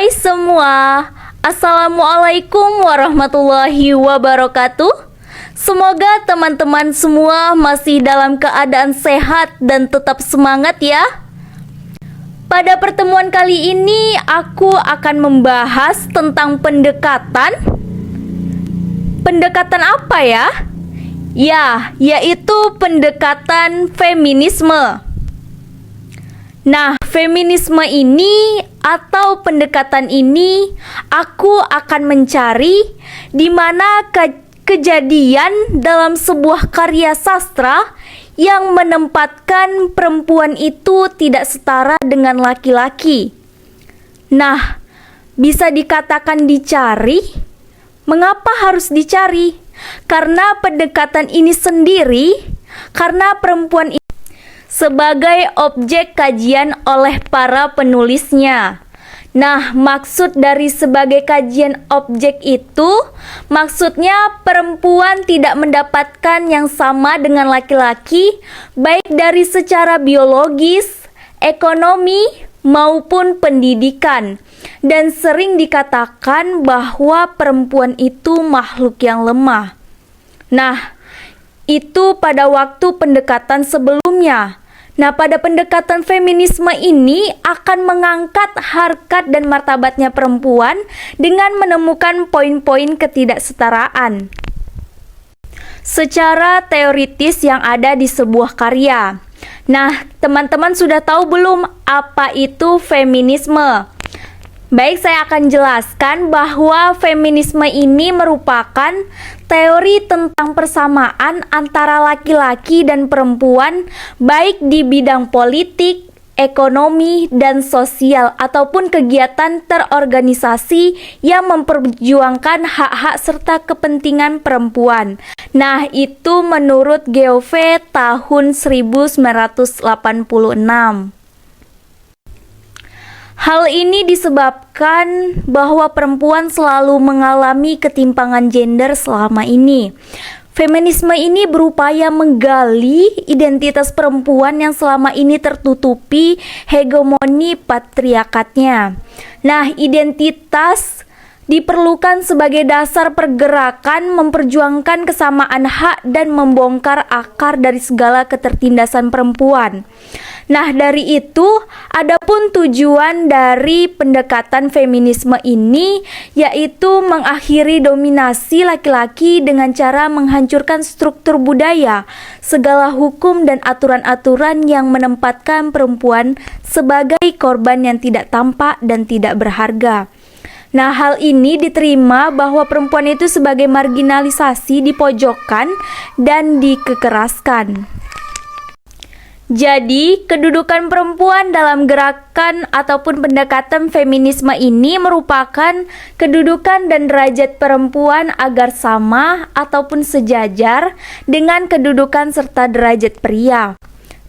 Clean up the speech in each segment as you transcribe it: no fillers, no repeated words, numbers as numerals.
Hai semua, Assalamualaikum warahmatullahi wabarakatuh. Semoga teman-teman semua masih dalam keadaan sehat dan tetap semangat ya. Pada pertemuan kali ini aku akan membahas tentang pendekatan. Pendekatan apa ya? Ya, yaitu pendekatan feminisme. Nah, feminisme ini atau pendekatan ini aku akan mencari di mana kejadian dalam sebuah karya sastra yang menempatkan perempuan itu tidak setara dengan laki-laki. Nah, bisa dikatakan dicari. Mengapa harus dicari? Karena pendekatan ini sendiri, karena perempuan sebagai objek kajian oleh para penulisnya. Nah, maksud dari sebagai kajian objek itu, maksudnya perempuan tidak mendapatkan yang sama dengan laki-laki, baik dari secara biologis, ekonomi, maupun pendidikan. Dan sering dikatakan bahwa perempuan itu makhluk yang lemah. Nah, itu pada waktu pendekatan sebelumnya. Nah, pada pendekatan feminisme ini akan mengangkat harkat dan martabatnya perempuan dengan menemukan poin-poin ketidaksetaraan secara teoritis yang ada di sebuah karya. Nah, teman-teman sudah tahu belum apa itu feminisme? Baik, saya akan jelaskan bahwa feminisme ini merupakan teori tentang persamaan antara laki-laki dan perempuan baik di bidang politik, ekonomi, dan sosial ataupun kegiatan terorganisasi yang memperjuangkan hak-hak serta kepentingan perempuan. Nah, itu menurut Geoffrey tahun 1986. Hal ini disebabkan bahwa perempuan selalu mengalami ketimpangan gender selama ini. Feminisme ini berupaya menggali identitas perempuan yang selama ini tertutupi hegemoni patriarkatnya. Nah, identitas diperlukan sebagai dasar pergerakan memperjuangkan kesamaan hak dan membongkar akar dari segala ketertindasan perempuan. Nah, dari itu, adapun tujuan dari pendekatan feminisme ini yaitu mengakhiri dominasi laki-laki dengan cara menghancurkan struktur budaya, segala hukum dan aturan-aturan yang menempatkan perempuan sebagai korban yang tidak tampak dan tidak berharga. Nah, hal ini diterima bahwa perempuan itu sebagai marginalisasi, dipojokkan, dan dikekeraskan. Jadi, kedudukan perempuan dalam gerakan ataupun pendekatan feminisme ini merupakan kedudukan dan derajat perempuan agar sama ataupun sejajar dengan kedudukan serta derajat pria.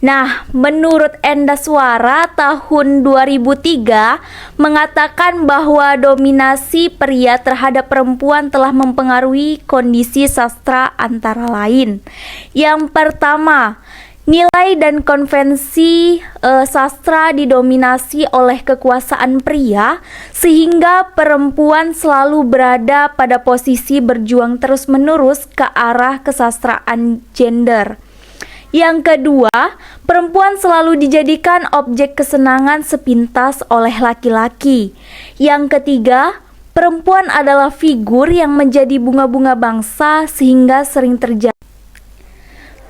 Nah, menurut Endaswara tahun 2003 mengatakan bahwa dominasi pria terhadap perempuan telah mempengaruhi kondisi sastra antara lain. Yang pertama, nilai dan konvensi sastra didominasi oleh kekuasaan pria sehingga perempuan selalu berada pada posisi berjuang terus-menerus ke arah kesastraan gender. Yang kedua, perempuan selalu dijadikan objek kesenangan sepintas oleh laki-laki. Yang ketiga, perempuan adalah figur yang menjadi bunga-bunga bangsa sehingga sering terjadi.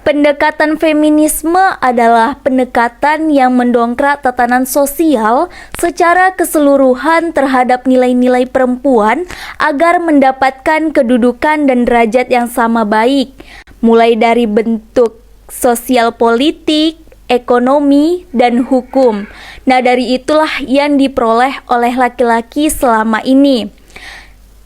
Pendekatan feminisme adalah pendekatan yang mendongkrak tatanan sosial secara keseluruhan terhadap nilai-nilai perempuan agar mendapatkan kedudukan dan derajat yang sama baik, mulai dari bentuk sosial politik, ekonomi, dan hukum. Nah, dari itulah yang diperoleh oleh laki-laki selama ini.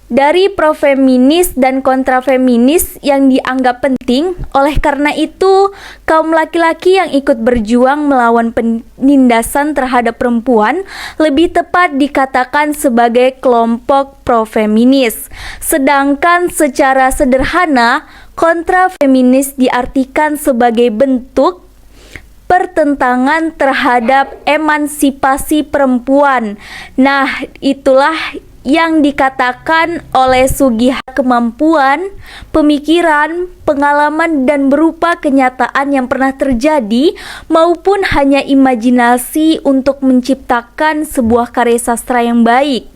Dari pro-feminis dan kontra-feminis yang dianggap penting, oleh karena itu kaum laki-laki yang ikut berjuang melawan penindasan terhadap perempuan lebih tepat dikatakan sebagai kelompok pro-feminis. Sedangkan secara sederhana, kontra-feminis diartikan sebagai bentuk pertentangan terhadap emansipasi perempuan. Nah, itulah yang dikatakan oleh Sugiha kemampuan, pemikiran, pengalaman dan berupa kenyataan yang pernah terjadi maupun hanya imajinasi untuk menciptakan sebuah karya sastra yang baik.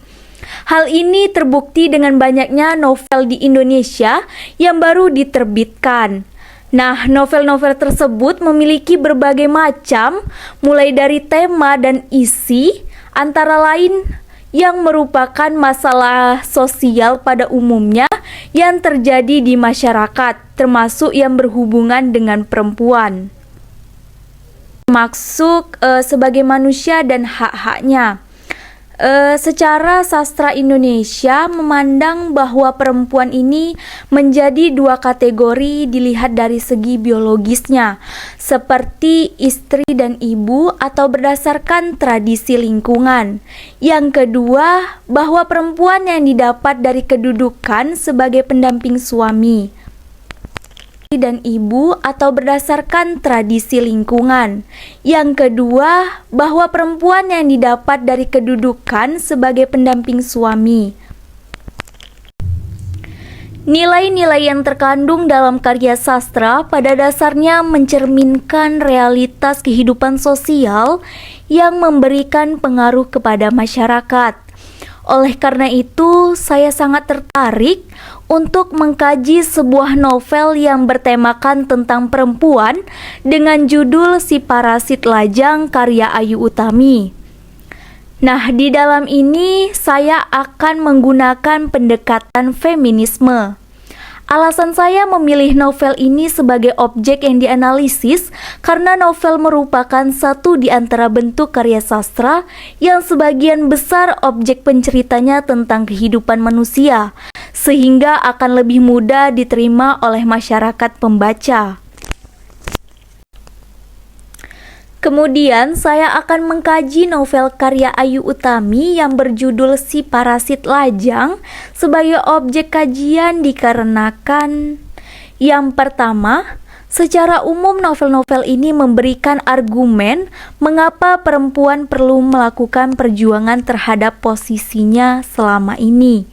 Hal ini terbukti dengan banyaknya novel di Indonesia yang baru diterbitkan. Nah, novel-novel tersebut memiliki berbagai macam, mulai dari tema dan isi, antara lain yang merupakan masalah sosial pada umumnya yang terjadi di masyarakat, termasuk yang berhubungan dengan perempuan. Termasuk sebagai manusia dan hak-haknya. Secara sastra Indonesia memandang bahwa perempuan ini menjadi dua kategori dilihat dari segi biologisnya, seperti istri dan ibu atau berdasarkan tradisi lingkungan. Yang kedua, bahwa perempuan yang didapat dari kedudukan sebagai pendamping suami dan ibu atau berdasarkan tradisi lingkungan. Yang kedua, bahwa perempuan yang didapat dari kedudukan sebagai pendamping suami. Nilai-nilai yang terkandung dalam karya sastra pada dasarnya mencerminkan realitas kehidupan sosial yang memberikan pengaruh kepada masyarakat. Oleh karena itu, saya sangat tertarik untuk mengkaji sebuah novel yang bertemakan tentang perempuan dengan judul Si Parasit Lajang karya Ayu Utami. Nah, di dalam ini saya akan menggunakan pendekatan feminisme. Alasan saya memilih novel ini sebagai objek yang dianalisis karena novel merupakan satu di antara bentuk karya sastra yang sebagian besar objek penceritanya tentang kehidupan manusia, sehingga akan lebih mudah diterima oleh masyarakat pembaca. Kemudian saya akan mengkaji novel karya Ayu Utami yang berjudul Si Parasit Lajang sebagai objek kajian dikarenakan yang pertama, secara umum novel-novel ini memberikan argumen mengapa perempuan perlu melakukan perjuangan terhadap posisinya selama ini.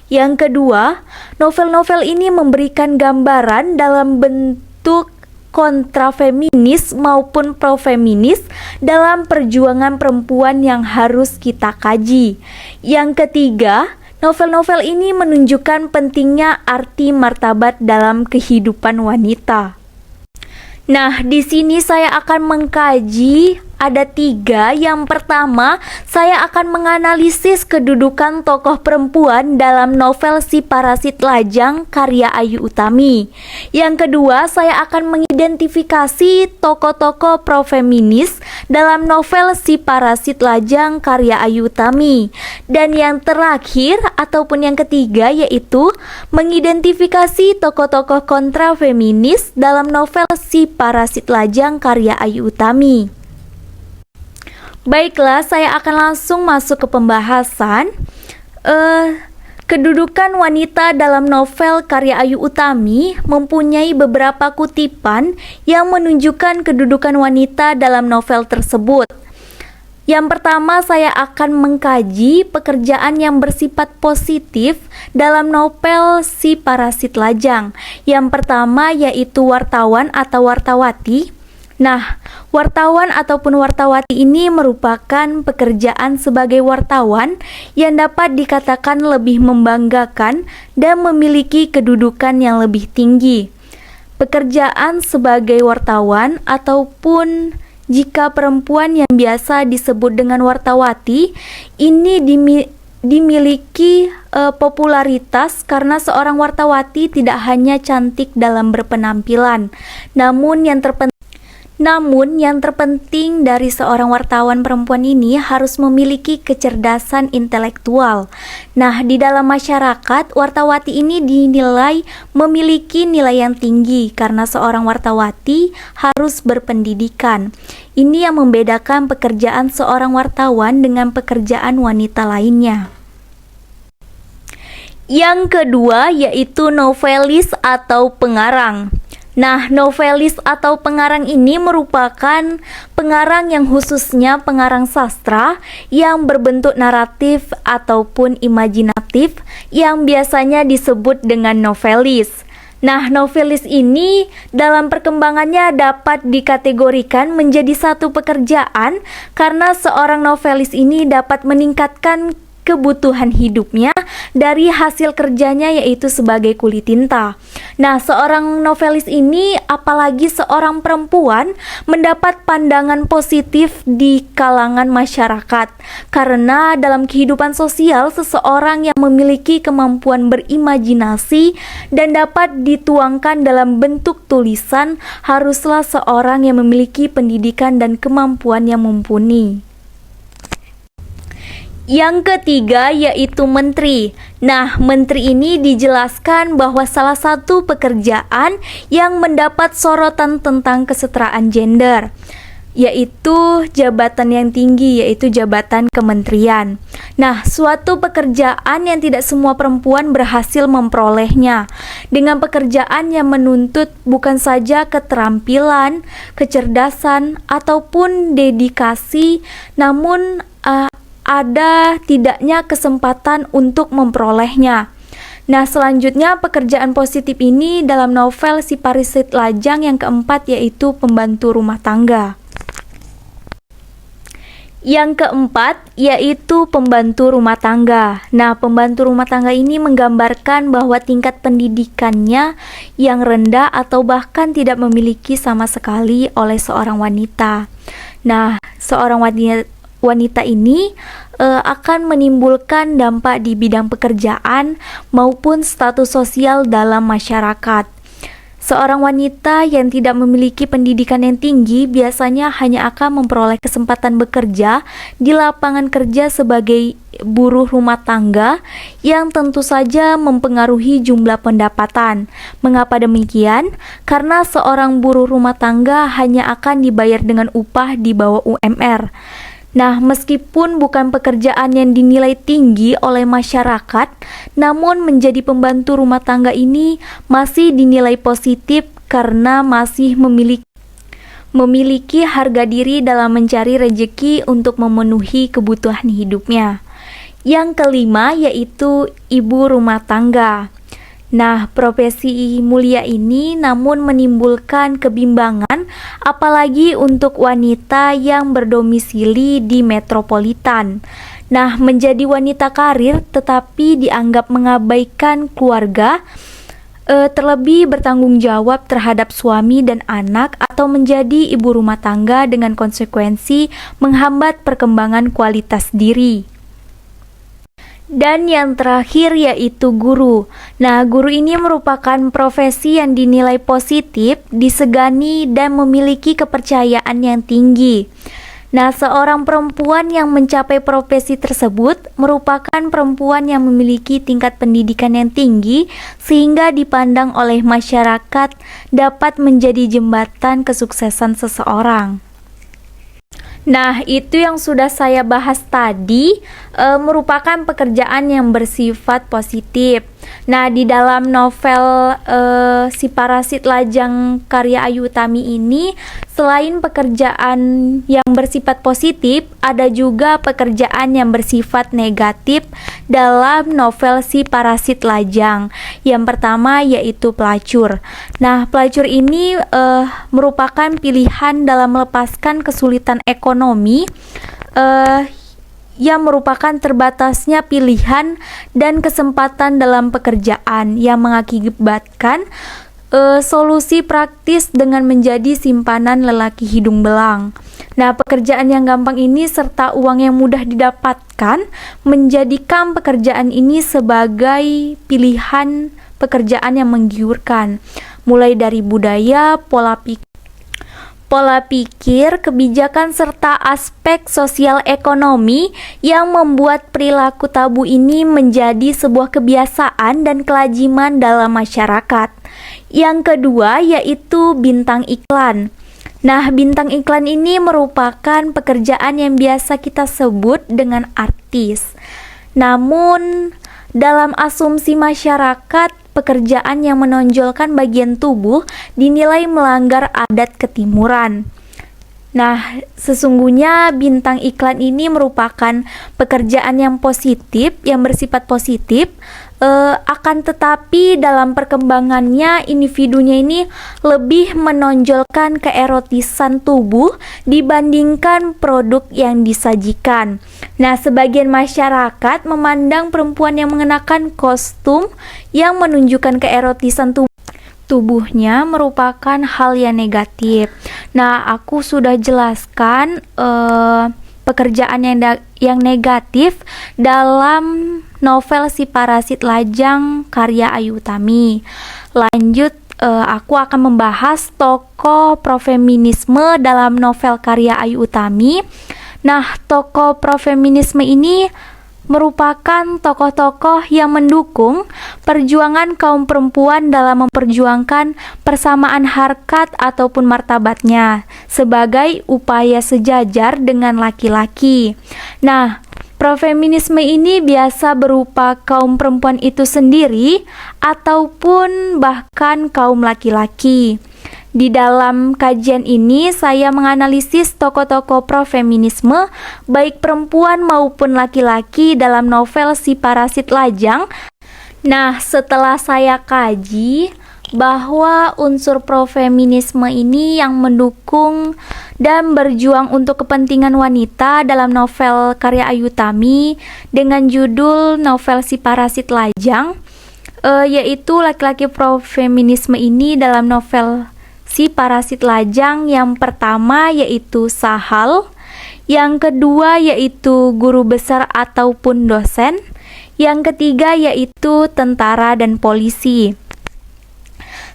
Yang kedua, novel-novel ini memberikan gambaran dalam bentuk kontrafeminis maupun profeminis dalam perjuangan perempuan yang harus kita kaji. Yang ketiga, novel-novel ini menunjukkan pentingnya arti martabat dalam kehidupan wanita. Nah, di sini saya akan mengkaji ada 3. Yang pertama, saya akan menganalisis kedudukan tokoh perempuan dalam novel Si Parasit Lajang karya Ayu Utami. Yang kedua, saya akan mengidentifikasi tokoh-tokoh profeminis dalam novel Si Parasit Lajang karya Ayu Utami. Dan yang terakhir ataupun yang ketiga yaitu mengidentifikasi tokoh-tokoh kontrafeminis dalam novel Si Parasit Lajang karya Ayu Utami. Baiklah, saya akan langsung masuk ke pembahasan. Kedudukan wanita dalam novel karya Ayu Utami mempunyai beberapa kutipan yang menunjukkan kedudukan wanita dalam novel tersebut. Yang pertama, saya akan mengkaji pekerjaan yang bersifat positif dalam novel Si Parasit Lajang. Yang pertama yaitu wartawan atau wartawati. Nah, wartawan ataupun wartawati ini merupakan pekerjaan sebagai wartawan yang dapat dikatakan lebih membanggakan dan memiliki kedudukan yang lebih tinggi. Pekerjaan sebagai wartawan ataupun jika perempuan yang biasa disebut dengan wartawati ini dimiliki popularitas karena seorang wartawati tidak hanya cantik dalam berpenampilan, namun yang terpenting dari seorang wartawan perempuan ini harus memiliki kecerdasan intelektual. Nah, di dalam masyarakat, wartawati ini dinilai memiliki nilai yang tinggi karena seorang wartawati harus berpendidikan. Ini yang membedakan pekerjaan seorang wartawan dengan pekerjaan wanita lainnya. Yang kedua yaitu novelis atau pengarang. Nah, novelis atau pengarang ini merupakan pengarang yang khususnya pengarang sastra yang berbentuk naratif ataupun imajinatif yang biasanya disebut dengan novelis. Nah, novelis ini dalam perkembangannya dapat dikategorikan menjadi satu pekerjaan karena seorang novelis ini dapat meningkatkan kebutuhan hidupnya dari hasil kerjanya yaitu sebagai kuli tinta. Nah, seorang novelis ini apalagi seorang perempuan mendapat pandangan positif di kalangan masyarakat karena dalam kehidupan sosial seseorang yang memiliki kemampuan berimajinasi dan dapat dituangkan dalam bentuk tulisan haruslah seorang yang memiliki pendidikan dan kemampuan yang mumpuni. Yang ketiga yaitu menteri. Nah, menteri ini dijelaskan bahwa salah satu pekerjaan yang mendapat sorotan tentang kesetaraan gender, yaitu jabatan yang tinggi, yaitu jabatan kementerian. Nah, suatu pekerjaan yang tidak semua perempuan berhasil memperolehnya. Dengan pekerjaan yang menuntut bukan saja keterampilan, kecerdasan, ataupun dedikasi, namun ada tidaknya kesempatan untuk memperolehnya. Nah, selanjutnya pekerjaan positif ini dalam novel Si Parasit Lajang yang keempat yaitu pembantu rumah tangga. Yang keempat yaitu pembantu rumah tangga. Nah, pembantu rumah tangga ini menggambarkan bahwa tingkat pendidikannya yang rendah atau bahkan tidak memiliki sama sekali oleh seorang wanita. Nah, seorang wanita ini akan menimbulkan dampak di bidang pekerjaan maupun status sosial dalam masyarakat. Seorang wanita yang tidak memiliki pendidikan yang tinggi biasanya hanya akan memperoleh kesempatan bekerja di lapangan kerja sebagai buruh rumah tangga yang tentu saja mempengaruhi jumlah pendapatan. Mengapa demikian? Karena seorang buruh rumah tangga hanya akan dibayar dengan upah di bawah UMR. Nah, meskipun bukan pekerjaan yang dinilai tinggi oleh masyarakat, namun menjadi pembantu rumah tangga ini masih dinilai positif karena masih memiliki harga diri dalam mencari rezeki untuk memenuhi kebutuhan hidupnya. Yang kelima yaitu ibu rumah tangga. Nah, profesi mulia ini namun menimbulkan kebimbangan apalagi untuk wanita yang berdomisili di metropolitan. Nah, menjadi wanita karir tetapi dianggap mengabaikan keluarga, terlebih bertanggung jawab terhadap suami dan anak atau menjadi ibu rumah tangga dengan konsekuensi menghambat perkembangan kualitas diri. Dan yang terakhir yaitu guru. Nah, guru ini merupakan profesi yang dinilai positif, disegani, dan memiliki kepercayaan yang tinggi. Nah, seorang perempuan yang mencapai profesi tersebut merupakan perempuan yang memiliki tingkat pendidikan yang tinggi sehingga dipandang oleh masyarakat dapat menjadi jembatan kesuksesan seseorang. Nah, itu yang sudah saya bahas tadi merupakan pekerjaan yang bersifat positif. Nah, di dalam novel Si Parasit Lajang karya Ayu Utami ini, selain pekerjaan yang bersifat positif, ada juga pekerjaan yang bersifat negatif dalam novel Si Parasit Lajang. Yang pertama yaitu pelacur. Nah, pelacur ini merupakan pilihan dalam melepaskan kesulitan ekonomi yang merupakan terbatasnya pilihan dan kesempatan dalam pekerjaan yang mengakibatkan solusi praktis dengan menjadi simpanan lelaki hidung belang. Nah, pekerjaan yang gampang ini serta uang yang mudah didapatkan menjadikan pekerjaan ini sebagai pilihan pekerjaan yang menggiurkan, mulai dari budaya, pola pikir, kebijakan, serta aspek sosial ekonomi yang membuat perilaku tabu ini menjadi sebuah kebiasaan dan kelaziman dalam masyarakat. Yang kedua yaitu bintang iklan. Nah, bintang iklan ini merupakan pekerjaan yang biasa kita sebut dengan artis. Namun, dalam asumsi masyarakat, pekerjaan yang menonjolkan bagian tubuh dinilai melanggar adat ketimuran. Nah, sesungguhnya bintang iklan ini merupakan pekerjaan yang positif, yang bersifat positif, akan tetapi dalam perkembangannya individunya ini lebih menonjolkan keerotisan tubuh dibandingkan produk yang disajikan. Nah, sebagian masyarakat memandang perempuan yang mengenakan kostum yang menunjukkan keerotisan tubuhnya merupakan hal yang negatif. Nah, aku sudah jelaskan pekerjaan yang negatif dalam novel Si Parasit Lajang karya Ayu Utami. Lanjut, aku akan membahas tokoh profeminisme dalam novel karya Ayu Utami. Nah, tokoh profeminisme ini merupakan tokoh-tokoh yang mendukung perjuangan kaum perempuan dalam memperjuangkan persamaan harkat ataupun martabatnya sebagai upaya sejajar dengan laki-laki. Nah, profeminisme ini biasa berupa kaum perempuan itu sendiri ataupun bahkan kaum laki-laki. Di dalam kajian ini saya menganalisis tokoh-tokoh profeminisme baik perempuan maupun laki-laki dalam novel Si Parasit Lajang. Nah, setelah saya kaji bahwa unsur profeminisme ini yang mendukung dan berjuang untuk kepentingan wanita dalam novel karya Ayu Utami dengan judul novel Si Parasit Lajang, yaitu laki-laki profeminisme ini dalam novel Si Parasit Lajang yang pertama yaitu Sahal, yang kedua yaitu guru besar ataupun dosen, yang ketiga yaitu tentara dan polisi.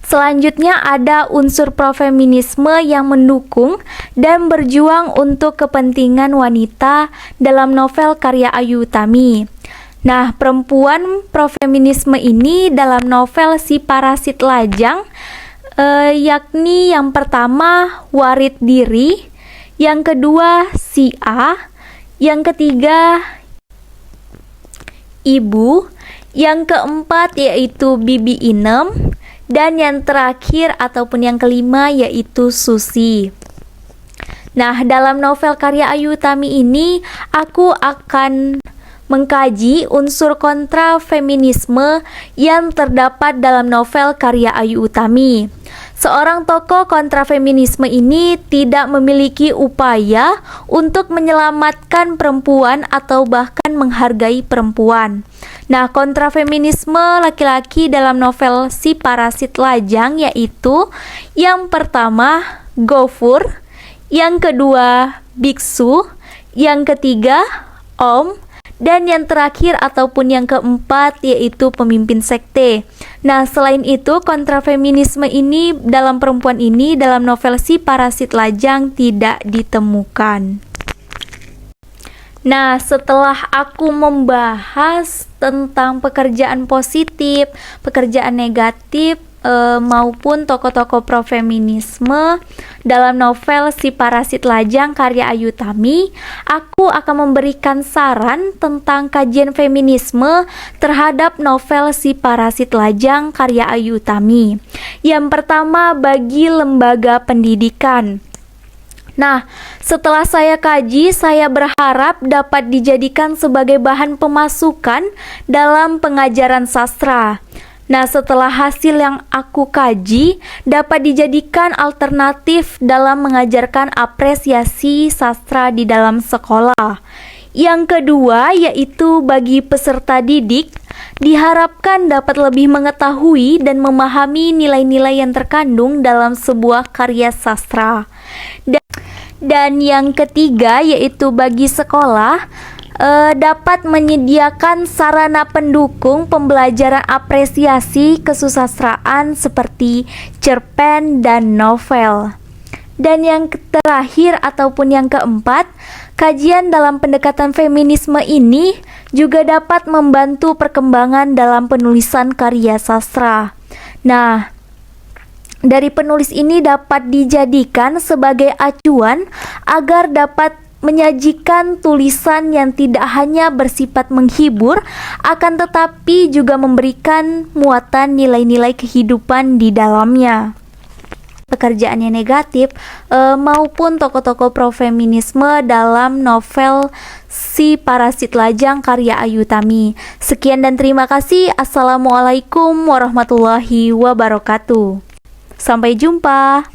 Selanjutnya ada unsur profeminisme yang mendukung dan berjuang untuk kepentingan wanita dalam novel karya Ayu Utami. Nah, perempuan profeminisme ini dalam novel Si Parasit Lajang yakni yang pertama Warid Diri, yang kedua Si A, yang ketiga Ibu, yang keempat yaitu Bibi Inem, dan yang terakhir ataupun yang kelima yaitu Susi. Nah, dalam novel karya Ayu Utami ini aku akan mengkaji unsur kontra feminisme yang terdapat dalam novel karya Ayu Utami. Seorang tokoh kontra feminisme ini tidak memiliki upaya untuk menyelamatkan perempuan atau bahkan menghargai perempuan. Nah, kontra feminisme laki-laki dalam novel Si Parasit Lajang yaitu yang pertama Gofur, yang kedua Biksu, yang ketiga Om, dan yang terakhir ataupun yang keempat yaitu pemimpin sekte. Nah, selain itu kontra feminisme ini dalam perempuan ini dalam novel Si Parasit Lajang tidak ditemukan. Nah, setelah aku membahas tentang pekerjaan positif, pekerjaan negatif, maupun tokoh-tokoh profeminisme dalam novel Si Parasit Lajang karya Ayu Utami, aku akan memberikan saran tentang kajian feminisme terhadap novel Si Parasit Lajang karya Ayu Utami. Yang pertama, bagi lembaga pendidikan. Nah, setelah saya kaji, saya berharap dapat dijadikan sebagai bahan pemasukan dalam pengajaran sastra. Nah, setelah hasil yang aku kaji, dapat dijadikan alternatif dalam mengajarkan apresiasi sastra di dalam sekolah. Yang kedua, yaitu bagi peserta didik, diharapkan dapat lebih mengetahui dan memahami nilai-nilai yang terkandung dalam sebuah karya sastra. Dan yang ketiga, yaitu bagi sekolah, dapat menyediakan sarana pendukung pembelajaran apresiasi kesusastraan seperti cerpen dan novel. Dan yang terakhir ataupun yang keempat, kajian dalam pendekatan feminisme ini juga dapat membantu perkembangan dalam penulisan karya sastra. Nah, dari penulis ini dapat dijadikan sebagai acuan agar dapat menyajikan tulisan yang tidak hanya bersifat menghibur, akan tetapi juga memberikan muatan nilai-nilai kehidupan di dalamnya. Pekerjaannya negatif maupun tokoh-tokoh pro-feminisme dalam novel Si Parasit Lajang karya Ayu Tami. Sekian dan terima kasih. Assalamualaikum warahmatullahi wabarakatuh. Sampai jumpa.